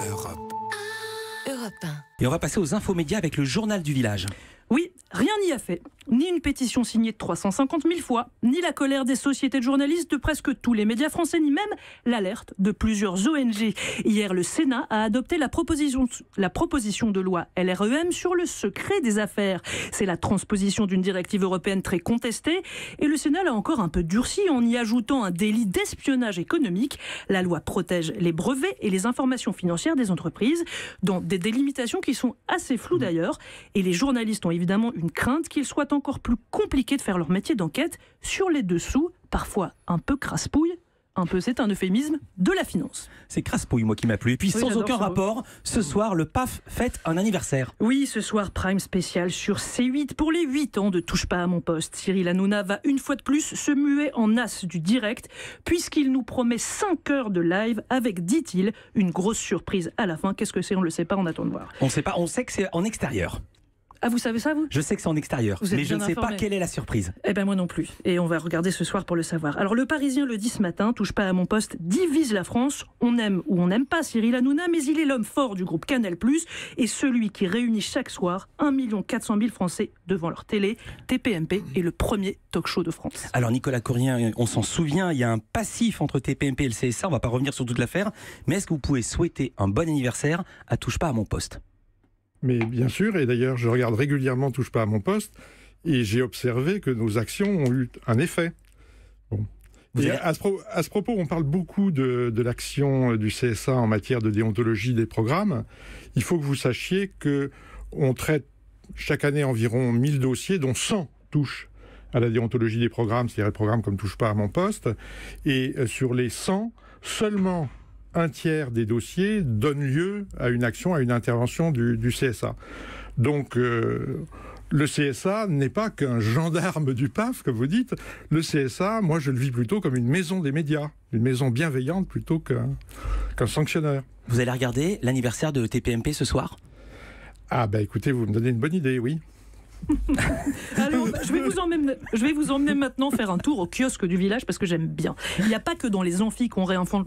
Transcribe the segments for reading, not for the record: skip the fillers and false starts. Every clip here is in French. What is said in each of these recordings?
Europe. Europe 1. Et on va passer aux infomédias avec le journal du village. Oui, rien n'y a fait. Ni une pétition signée de 350 000 fois, ni la colère des sociétés de journalistes de presque tous les médias français, ni même l'alerte de plusieurs ONG. Hier, le Sénat a adopté la proposition de loi LREM sur le secret des affaires. C'est la transposition d'une directive européenne très contestée et le Sénat l'a encore un peu durci en y ajoutant un délit d'espionnage économique. La loi protège les brevets et les informations financières des entreprises dans des délimitations qui sont assez floues d'ailleurs. Et les journalistes ont évidemment une crainte qu'il soit encore plus compliqué de faire leur métier d'enquête sur les dessous, parfois un peu crasse-pouille. Un peu, c'est un euphémisme de la finance. C'est crasse-pouille, moi qui m'a plu. Et puis Oui, sans j'adore aucun ça. rapport, ce soir, le PAF fête un anniversaire. Oui, ce soir, Prime spécial sur C8 pour les 8 ans de Touche pas à mon poste. Cyril Hanouna va une fois de plus se muer en as du direct, puisqu'il nous promet 5 heures de live avec, dit-il, une grosse surprise à la fin. Qu'est-ce que c'est? On ne le sait pas, on attend de voir. On sait pas, on sait que c'est en extérieur. Ah, vous savez ça, vous? Je sais que c'est en extérieur, Vous êtes mais je ne bien sais pas informé. quelle est la surprise. Eh ben moi non plus. Et on va regarder ce soir pour le savoir. Alors le Parisien le dit ce matin, Touche pas à mon poste, divise la France. On aime ou on n'aime pas Cyril Hanouna, mais il est l'homme fort du groupe Canal+, et celui qui réunit chaque soir 1 400 000 Français devant leur télé. TPMP est le premier talk-show de France. Alors Nicolas Courien, on s'en souvient, il y a un passif entre TPMP et le CSA, on ne va pas revenir sur toute l'affaire, mais est-ce que vous pouvez souhaiter un bon anniversaire à Touche pas à mon poste? Mais bien sûr, et d'ailleurs, je regarde régulièrement Touche pas à mon poste, et j'ai observé que nos actions ont eu un effet. Bon. Et à ce propos, on parle beaucoup de l'action du CSA en matière de déontologie des programmes. Il faut que vous sachiez qu'on traite chaque année environ 1000 dossiers, dont 100 touchent à la déontologie des programmes, c'est-à-dire les programmes comme Touche pas à mon poste. Et sur les 100, seulement un tiers des dossiers donne lieu à une action, à une intervention du CSA. Donc, le CSA n'est pas qu'un gendarme du PAF, comme vous dites. Le CSA, moi, je le vis plutôt comme une maison des médias, une maison bienveillante plutôt qu'un sanctionneur. Vous allez regarder l'anniversaire de TPMP ce soir? Ah, bah écoutez, vous me donnez une bonne idée, oui. Allez, je vais vous emmener maintenant faire un tour au kiosque du village parce que j'aime bien. Il n'y a pas que dans les amphis qu'on réinvente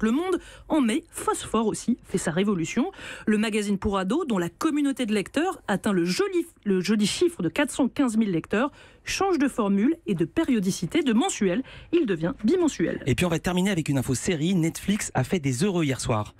le monde. En mai, Phosphore aussi fait sa révolution. Le magazine pour ados, dont la communauté de lecteurs atteint le joli chiffre de 415 000 lecteurs, change de formule et de périodicité. De mensuel, il devient bimensuel. Et puis on va terminer avec une info série. Netflix a fait des heureux hier soir.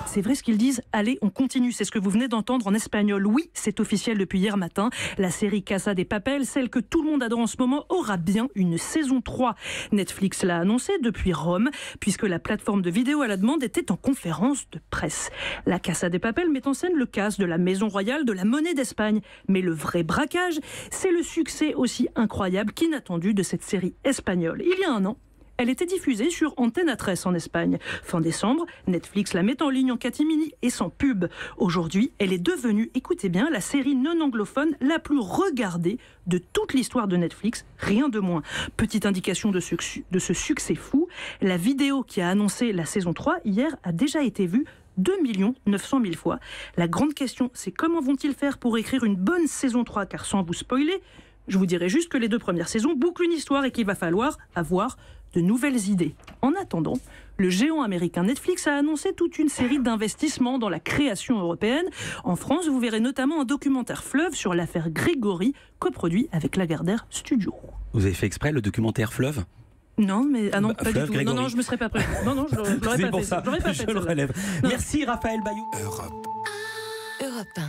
C'est vrai ce qu'ils disent. Allez, on continue. C'est ce que vous venez d'entendre en espagnol. Oui, c'est officiel depuis hier matin. La série Casa de Papel, celle que tout le monde adore en ce moment, aura bien une saison 3. Netflix l'a annoncé depuis Rome, puisque la plateforme de vidéo à la demande était en conférence de presse. La Casa de Papel met en scène le casse de la maison royale de la monnaie d'Espagne. Mais le vrai braquage, c'est le succès aussi incroyable qu'inattendu de cette série espagnole. Il y a un an, elle était diffusée sur Antena 3 en Espagne. Fin décembre, Netflix la met en ligne en catimini et sans pub. Aujourd'hui, elle est devenue, écoutez bien, la série non anglophone la plus regardée de toute l'histoire de Netflix, rien de moins. Petite indication de ce succès fou, la vidéo qui a annoncé la saison 3 hier a déjà été vue 2 900 000 fois. La grande question, c'est comment vont-ils faire pour écrire une bonne saison 3, car sans vous spoiler, je vous dirais juste que les 2 premières saisons bouclent une histoire et qu'il va falloir avoir de nouvelles idées. En attendant, le géant américain Netflix a annoncé toute une série d'investissements dans la création européenne. En France, vous verrez notamment un documentaire fleuve sur l'affaire Grégory, coproduit avec Lagardère Studio. Vous avez fait exprès le documentaire Fleuve? Non, mais pas Fleuve, du tout. Grégory. Non, je me serais pas prêt. Non, je l'aurais C'est pas pour fait. ça, J'aurais pas je fait le celle-là. relève. Non. Merci Raphaël Bayou. Europe. Europe 1.